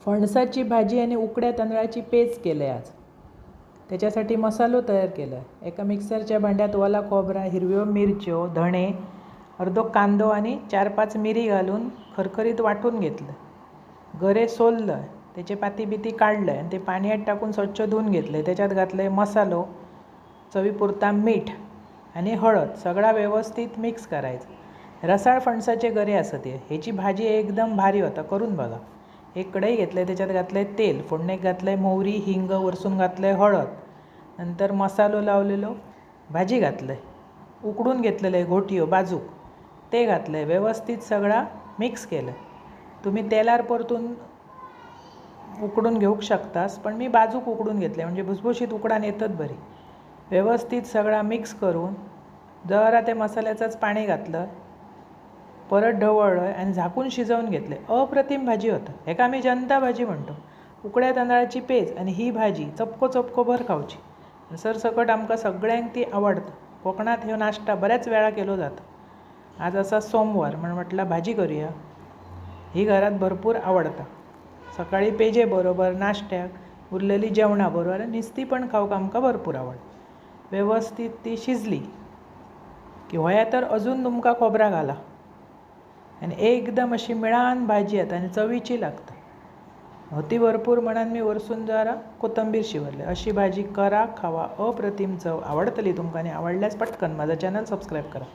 फणसाची भाजी आणि उकड्या तांदळाची पेज केलं आहे आज. त्याच्यासाठी मसालो तयार केला आहे. एका मिक्सरच्या भांड्यात ओला खोबरा, हिरव्यो मिरच्यो, धणे, अर्धो कांदो आणि 4-5 मिरी घालून खरखरीत वाटून घेतलं. गरे सोललं, त्याचे पाती बिती काढलं आणि ते पाण्यात टाकून स्वच्छ धुवून घेतले. त्याच्यात घातले मसालो, चवीपुरता मीठ आणि हळद. सगळा व्यवस्थित मिक्स करायचं. रसाळ फणसाचे गरे असत ह्याची भाजी एकदम भारी होता, करून बघा. एक कढई घेतलं, त्याच्यात घातलं आहे तेल, फोडणीत घातलं आहे मोहरी, हिंग, वरसून घातलं आहे हळद, नंतर मसालो लावलेलो भाजी घातलं आहे, उकडून घेतलेलं आहे घोटियो बाजूक ते घातलं आहे. व्यवस्थित सगळा मिक्स केलं. तुम्ही तेलावर परतून उकडून घेऊ शकतास, पण मी बाजूक उकडून घेतले म्हणजे भुसभुशीत उकडान येतात बरी. व्यवस्थित सगळा मिक्स करून जरा ते मसाल्याचंच पाणी घातलं, परत ढवळलं आणि झाकून शिजवून घेतले. अप्रतिम भाजी होतं. ह्याका आम्ही जनता भाजी म्हणतो. उकड्या तांदळाची पेज आणि ही भाजी चपको चपको भर खावची. सरसकट आमकां सगळ्यांक ती आवडतं. कोकणात ह्यो नाश्ता बऱ्याच वेळा केलो जातो. आज असा सोमवार म्हणून म्हटलं भाजी करूया. ही घरात भरपूर आवडतं. सकाळी पेजे बरोबर, नाश्त्याक, उरलेली जेवणा बरोबर, नुसती पण खाऊक आमकां भरपूर आवडतं. व्यवस्थित ती शिजली की होया तर अजून तुमकां खोबरा घाला आणि एकदम अशी मिळान भाजी येता आणि चवीची लागतं. होती भरपूर म्हणून मी वरसून जरा कोथिंबीर शिवरले. अशी भाजी करा, खावा, अप्रतिम चव. आवडतली तुमकां आणि आवडल्यास पटकन माझा चॅनल सबस्क्राईब करा.